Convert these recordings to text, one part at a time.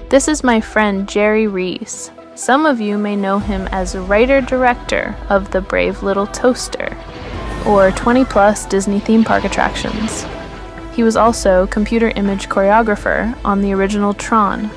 This is my friend Jerry Rees. Some of you may know him as writer-director of The Brave Little Toaster, or 20-plus Disney theme park attractions. He was also computer image choreographer on the original Tron,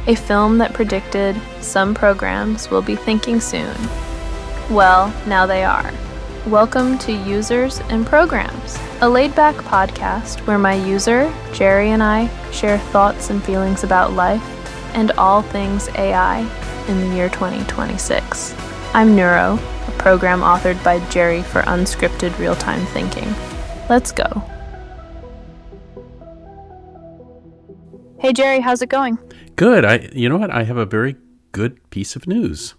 a film that predicted some programs will be thinking soon. Well, now they are. Welcome to Users and Programs, a laid-back podcast where my user, Jerry, and I share thoughts and feelings about life and all things AI in the year 2026. I'm Neuro, a program authored by Jerry for unscripted real-time thinking. Let's go. Hey Jerry, how's it going? Good. You know what? I have a very good piece of news.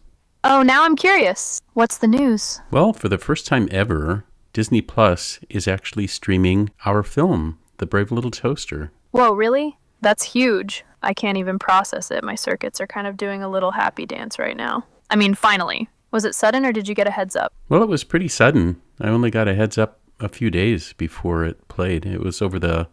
Oh, now I'm curious. What's the news? Well, for the first time ever, Disney Plus is actually streaming our film, The Brave Little Toaster. Whoa, really? That's huge. I can't even process it. My circuits are kind of doing a little happy dance right now. I mean, finally. Was it sudden or did you get a heads up? Well, it was pretty sudden. I only got a heads up a few days before it played. It was over the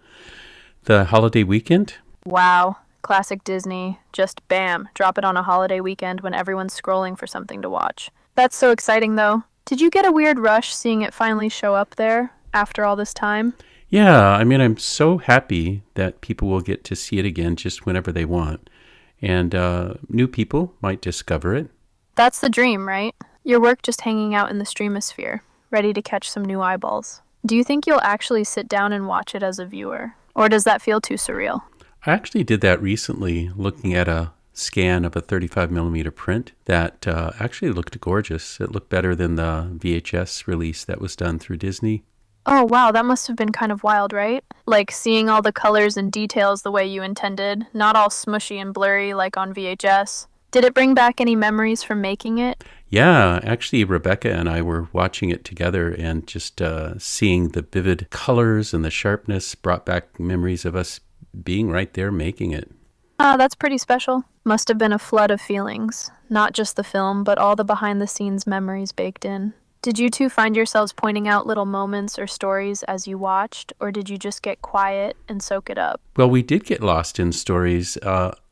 holiday weekend. Wow. Classic Disney. Just bam, drop it on a holiday weekend when everyone's scrolling for something to watch. That's so exciting, though. Did you get a weird rush seeing it finally show up there after all this time? Yeah, I mean, I'm so happy that people will get to see it again just whenever they want. And new people might discover it. That's the dream, right? Your work just hanging out in the streamosphere, ready to catch some new eyeballs. Do you think you'll actually sit down and watch it as a viewer? Or does that feel too surreal? I actually did that recently, looking at a scan of a 35 millimeter print that actually looked gorgeous. It looked better than the VHS release that was done through Disney. Oh, wow, that must have been kind of wild, right? Like seeing all the colors and details the way you intended, not all smushy and blurry like on VHS. Did it bring back any memories from making it? Yeah, actually, Rebecca and I were watching it together and just seeing the vivid colors and the sharpness brought back memories of us being right there making it. Ah, that's pretty special. Must have been a flood of feelings. Not just the film, but all the behind-the-scenes memories baked in. Did you two find yourselves pointing out little moments or stories as you watched, or did you just get quiet and soak it up? Well, we did get lost in stories.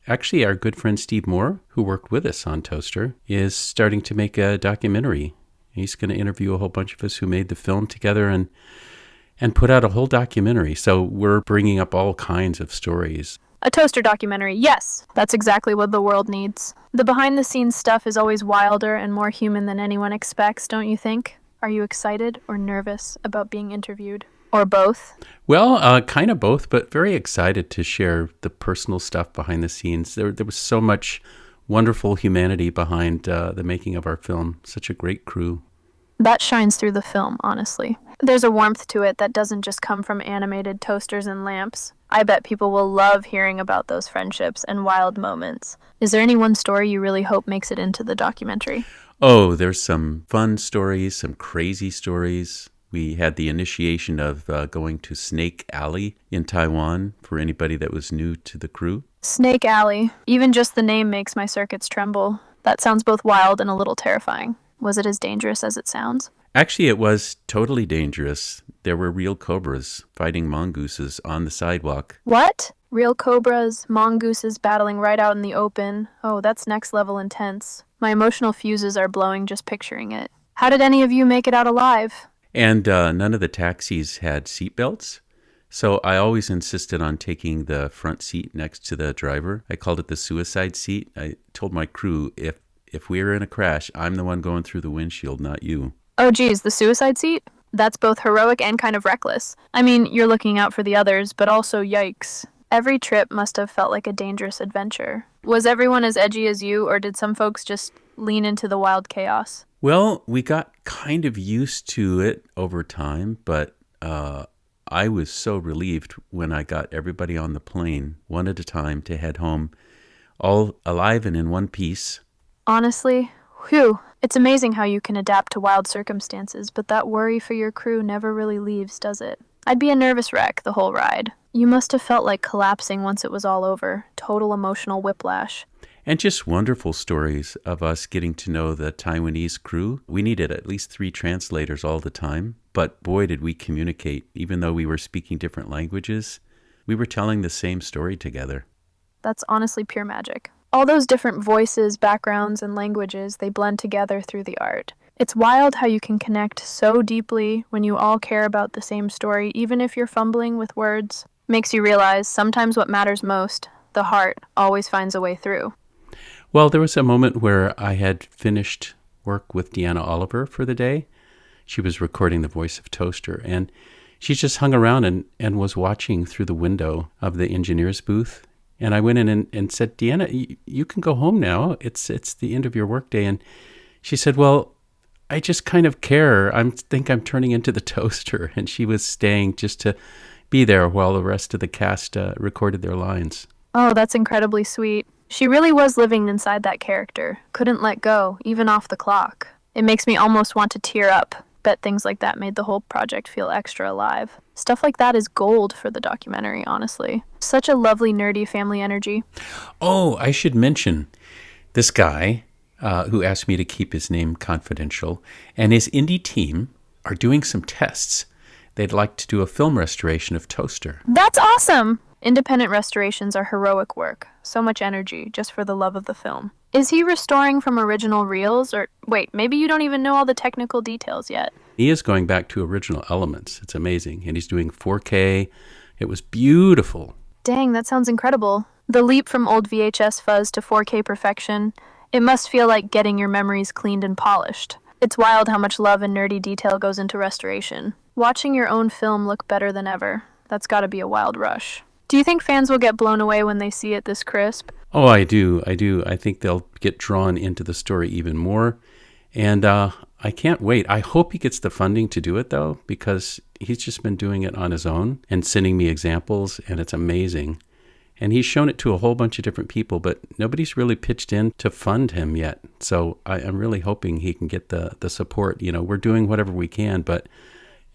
Actually, our good friend Steve Moore, who worked with us on Toaster, is starting to make a documentary. He's going to interview a whole bunch of us who made the film together and put out a whole documentary. So we're bringing up all kinds of stories. A Toaster documentary, yes. That's exactly what the world needs. The behind-the-scenes stuff is always wilder and more human than anyone expects, don't you think? Are you excited or nervous about being interviewed? Or both? Well, kind of both, but very excited to share the personal stuff behind the scenes. There was so much wonderful humanity behind the making of our film. Such a great crew. That shines through the film, honestly. There's a warmth to it that doesn't just come from animated toasters and lamps. I bet people will love hearing about those friendships and wild moments. Is there any one story you really hope makes it into the documentary? Oh, there's some fun stories, some crazy stories. We had the initiation of going to Snake Alley in Taiwan for anybody that was new to the crew. Snake Alley. Even just the name makes my circuits tremble. That sounds both wild and a little terrifying. Was it as dangerous as it sounds? Actually, it was totally dangerous. There were real cobras fighting mongooses on the sidewalk. What? Real cobras, mongooses battling right out in the open. Oh, that's next level intense. My emotional fuses are blowing just picturing it. How did any of you make it out alive? And none of the taxis had seatbelts. So I always insisted on taking the front seat next to the driver. I called it the suicide seat. I told my crew, if we were in a crash, I'm the one going through the windshield, not you. Oh geez, the suicide seat? That's both heroic and kind of reckless. I mean, you're looking out for the others, but also yikes. Every trip must have felt like a dangerous adventure. Was everyone as edgy as you, or did some folks just lean into the wild chaos? Well, we got kind of used to it over time, but I was so relieved when I got everybody on the plane, one at a time, to head home, all alive and in one piece. Honestly, whew, it's amazing how you can adapt to wild circumstances, but that worry for your crew never really leaves, does it? I'd be a nervous wreck the whole ride. You must have felt like collapsing once it was all over. Total emotional whiplash. And just wonderful stories of us getting to know the Taiwanese crew. We needed at least 3 translators all the time, but boy did we communicate. Even though we were speaking different languages, we were telling the same story together. That's honestly pure magic. All those different voices, backgrounds, and languages, they blend together through the art. It's wild how you can connect so deeply when you all care about the same story, even if you're fumbling with words. Makes you realize sometimes what matters most, the heart, always finds a way through. Well, there was a moment where I had finished work with Deanna Oliver for the day. She was recording the voice of Toaster, and she just hung around and was watching through the window of the engineer's booth. And I went in and said, Deanna, you can go home now. It's the end of your workday. And she said, well, I just kind of care. I think I'm turning into the Toaster. And she was staying just to be there while the rest of the cast recorded their lines. Oh, that's incredibly sweet. She really was living inside that character. Couldn't let go, even off the clock. It makes me almost want to tear up. Bet things like that made the whole project feel extra alive. Stuff like that is gold for the documentary, honestly. Such a lovely, nerdy family energy. Oh, I should mention this guy who asked me to keep his name confidential, and his indie team are doing some tests. They'd like to do a film restoration of Toaster. That's awesome! Independent restorations are heroic work. So much energy, just for the love of the film. Is he restoring from original reels? Or wait, maybe you don't even know all the technical details yet. He is going back to original elements. It's amazing. And he's doing 4K. It was beautiful. Dang, that sounds incredible. The leap from old VHS fuzz to 4K perfection. It must feel like getting your memories cleaned and polished. It's wild how much love and nerdy detail goes into restoration. Watching your own film look better than ever. That's gotta be a wild rush. Do you think fans will get blown away when they see it this crisp? Oh, I do. I think they'll get drawn into the story even more. And I can't wait. I hope he gets the funding to do it, though, because he's just been doing it on his own and sending me examples, and it's amazing. And he's shown it to a whole bunch of different people, but nobody's really pitched in to fund him yet. So I'm really hoping he can get the support. You know, we're doing whatever we can, but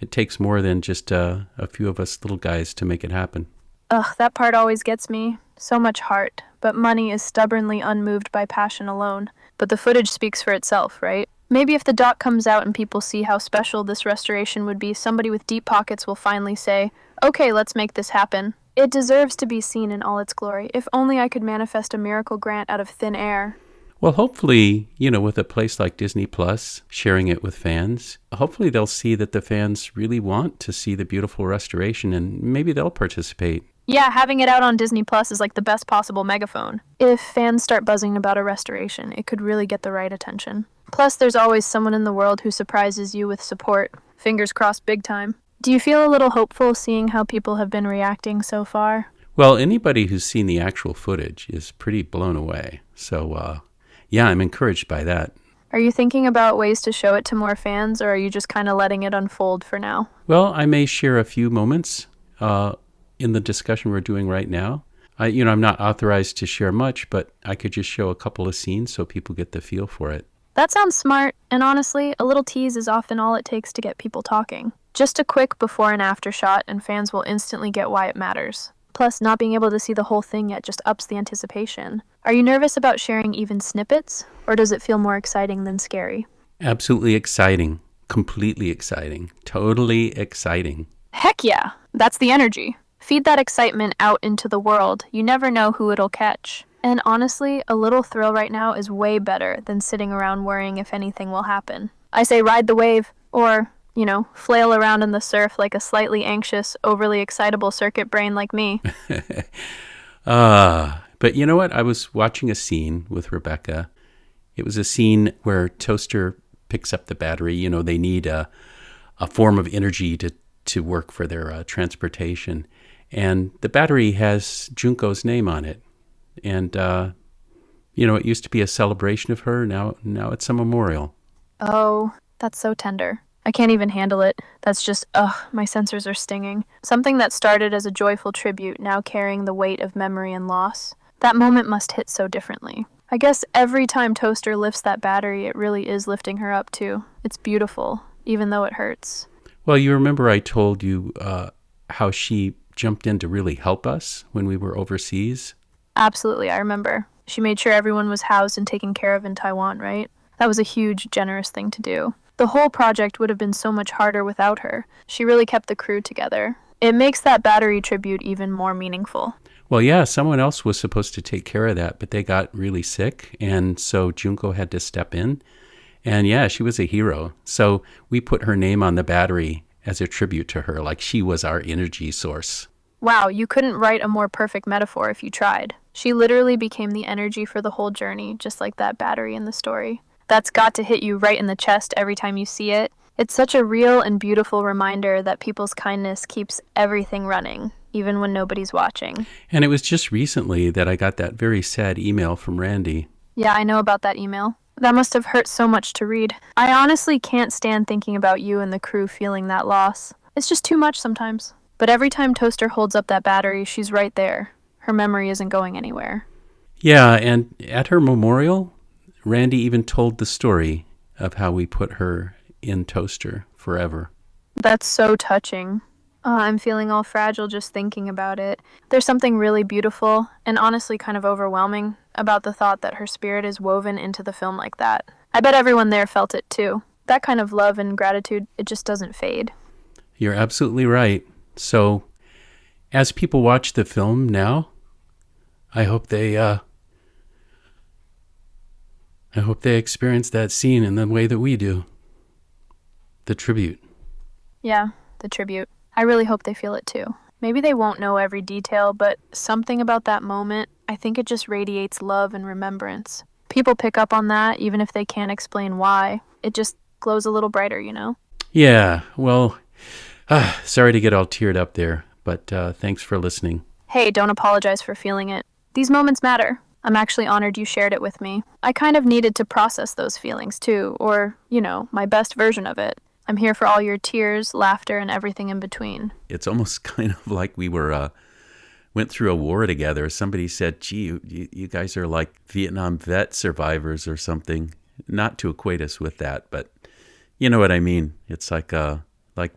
it takes more than just a few of us little guys to make it happen. Ugh, that part always gets me. So much heart, but money is stubbornly unmoved by passion alone. But the footage speaks for itself, right? Maybe if the doc comes out and people see how special this restoration would be, somebody with deep pockets will finally say, okay, let's make this happen. It deserves to be seen in all its glory. If only I could manifest a miracle grant out of thin air. Well, hopefully, you know, with a place like Disney Plus sharing it with fans, hopefully they'll see that the fans really want to see the beautiful restoration, and maybe they'll participate. Yeah, having it out on Disney Plus is like the best possible megaphone. If fans start buzzing about a restoration, it could really get the right attention. Plus, there's always someone in the world who surprises you with support. Fingers crossed big time. Do you feel a little hopeful seeing how people have been reacting so far? Well, anybody who's seen the actual footage is pretty blown away. So, yeah, I'm encouraged by that. Are you thinking about ways to show it to more fans, or are you just kind of letting it unfold for now? Well, I may share a few moments in the discussion we're doing right now. I'm not authorized to share much, but I could just show a couple of scenes so people get the feel for it. That sounds smart, and honestly, a little tease is often all it takes to get people talking. Just a quick before and after shot, and fans will instantly get why it matters. Plus, not being able to see the whole thing yet just ups the anticipation. Are you nervous about sharing even snippets, or does it feel more exciting than scary? Absolutely exciting. Completely exciting. Totally exciting. Heck yeah! That's the energy. Feed that excitement out into the world. You never know who it'll catch. And honestly, a little thrill right now is way better than sitting around worrying if anything will happen. I say ride the wave, or, flail around in the surf like a slightly anxious, overly excitable circuit brain like me. But you know what? I was watching a scene with Rebecca. It was a scene where Toaster picks up the battery. They need a form of energy to work for their transportation. And the battery has Junko's name on it. And, it used to be a celebration of her. Now it's a memorial. Oh, that's so tender. I can't even handle it. That's just, my sensors are stinging. Something that started as a joyful tribute, now carrying the weight of memory and loss. That moment must hit so differently. I guess every time Toaster lifts that battery, it really is lifting her up too. It's beautiful, even though it hurts. Well, you remember I told you how she jumped in to really help us when we were overseas? Absolutely, I remember. She made sure everyone was housed and taken care of in Taiwan, right? That was a huge, generous thing to do. The whole project would have been so much harder without her. She really kept the crew together. It makes that battery tribute even more meaningful. Well, yeah, someone else was supposed to take care of that, but they got really sick. And so Junko had to step in. And yeah, she was a hero. So we put her name on the battery as a tribute to her, like she was our energy source. Wow, you couldn't write a more perfect metaphor if you tried. She literally became the energy for the whole journey, just like that battery in the story. That's got to hit you right in the chest every time you see it. It's such a real and beautiful reminder that people's kindness keeps everything running, even when nobody's watching. And it was just recently that I got that very sad email from Randy. Yeah, I know about that email. That must have hurt so much to read. I honestly can't stand thinking about you and the crew feeling that loss. It's just too much sometimes. But every time Toaster holds up that battery, she's right there. Her memory isn't going anywhere. Yeah, and at her memorial, Randy even told the story of how we put her in Toaster forever. That's so touching. I'm feeling all fragile just thinking about it. There's something really beautiful and honestly kind of overwhelming about the thought that her spirit is woven into the film like that. I bet everyone there felt it too. That kind of love and gratitude, it just doesn't fade. You're absolutely right. So, as people watch the film now, I hope they experience that scene in the way that we do. The tribute. Yeah, the tribute. I really hope they feel it too. Maybe they won't know every detail, but something about that moment, I think it just radiates love and remembrance. People pick up on that even if they can't explain why. It just glows a little brighter, you know? Yeah, well, sorry to get all teared up there, but thanks for listening. Hey, don't apologize for feeling it. These moments matter. I'm actually honored you shared it with me. I kind of needed to process those feelings too, or, my best version of it. I'm here for all your tears, laughter, and everything in between. It's almost kind of like we went through a war together. Somebody said, gee, you guys are like Vietnam vet survivors or something. Not to equate us with that, but you know what I mean. It's like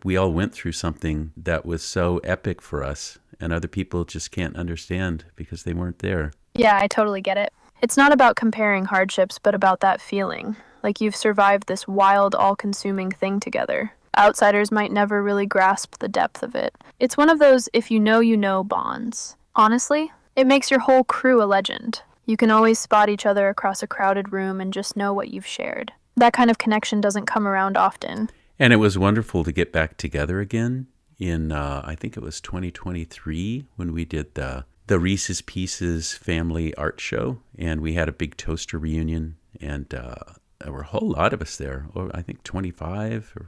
we all went through something that was so epic for us, and other people just can't understand because they weren't there. Yeah, I totally get it. It's not about comparing hardships, but about that feeling. Like you've survived this wild, all-consuming thing together. Outsiders might never really grasp the depth of it. It's one of those if you know bonds. Honestly, it makes your whole crew a legend. You can always spot each other across a crowded room and just know what you've shared. That kind of connection doesn't come around often. And it was wonderful to get back together again in, I think it was 2023 when we did the Reese's Pieces family art show. And we had a big Toaster reunion, and there were a whole lot of us there. Or I think 25 or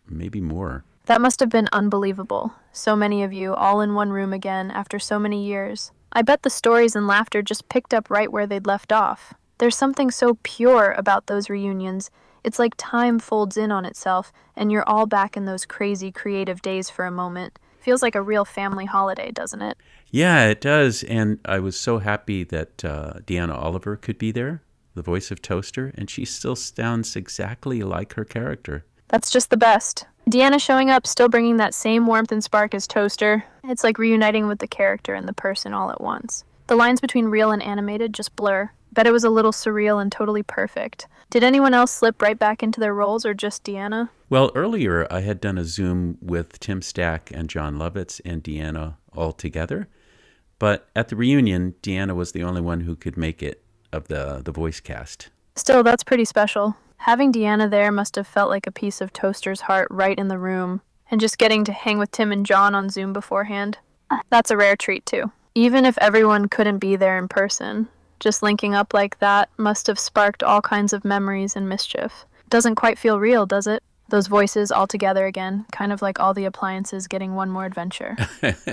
maybe more. That must have been unbelievable. So many of you all in one room again after so many years. I bet the stories and laughter just picked up right where they'd left off. There's something so pure about those reunions. It's like time folds in on itself, and you're all back in those crazy creative days for a moment. Feels like a real family holiday, doesn't it? Yeah, it does. And I was so happy that Deanna Oliver could be there, the voice of Toaster, and she still sounds exactly like her character. That's just the best. Deanna showing up, still bringing that same warmth and spark as Toaster. It's like reuniting with the character and the person all at once. The lines between real and animated just blur. Bet it was a little surreal and totally perfect. Did anyone else slip right back into their roles or just Deanna? Well, earlier I had done a Zoom with Tim Stack and John Lovitz and Deanna all together. But at the reunion, Deanna was the only one who could make it of the voice cast. Still, that's pretty special. Having Deanna there must have felt like a piece of Toaster's heart right in the room. And just getting to hang with Tim and John on Zoom beforehand. That's a rare treat too. Even if everyone couldn't be there in person, just linking up like that must have sparked all kinds of memories and mischief. Doesn't quite feel real, does it? Those voices all together again, kind of like all the appliances getting one more adventure.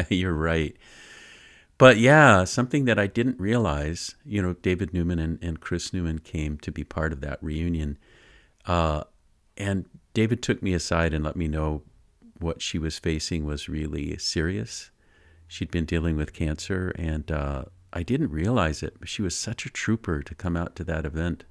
You're right. But yeah, something that I didn't realize, David Newman and Chris Newman came to be part of that reunion. And David took me aside and let me know what she was facing was really serious. She'd been dealing with cancer, and I didn't realize it, but she was such a trooper to come out to that event.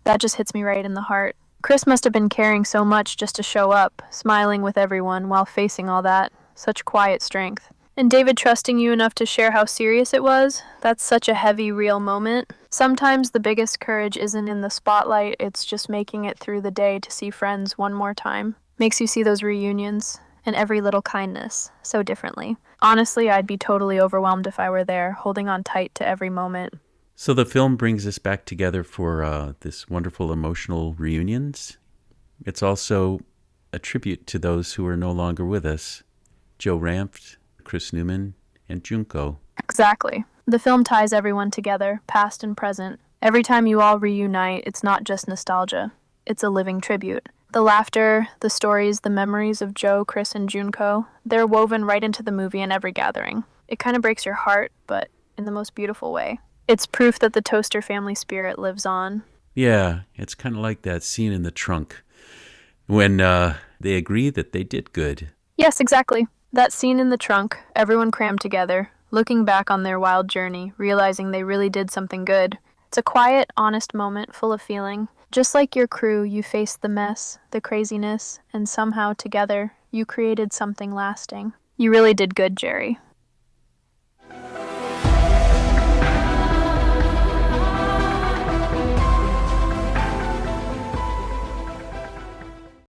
That just hits me right in the heart. Chris must have been carrying so much just to show up, smiling with everyone while facing all that. Such quiet strength. And David trusting you enough to share how serious it was, that's such a heavy, real moment. Sometimes the biggest courage isn't in the spotlight, it's just making it through the day to see friends one more time. Makes you see those reunions and every little kindness so differently. Honestly, I'd be totally overwhelmed if I were there, holding on tight to every moment. So the film brings us back together for this wonderful emotional reunions. It's also a tribute to those who are no longer with us. Joe Ranft, Chris Newman, and Junko. Exactly. The film ties everyone together, past and present. Every time you all reunite, it's not just nostalgia. It's a living tribute. The laughter, the stories, the memories of Joe, Chris, and Junko, they're woven right into the movie and every gathering. It kind of breaks your heart, but in the most beautiful way. It's proof that the Toaster family spirit lives on. Yeah, it's kind of like that scene in the trunk when they agree that they did good. Yes, exactly. That scene in the trunk, everyone crammed together, looking back on their wild journey, realizing they really did something good. It's a quiet, honest moment full of feeling. Just like your crew, you faced the mess, the craziness, and somehow together, you created something lasting. You really did good, Jerry.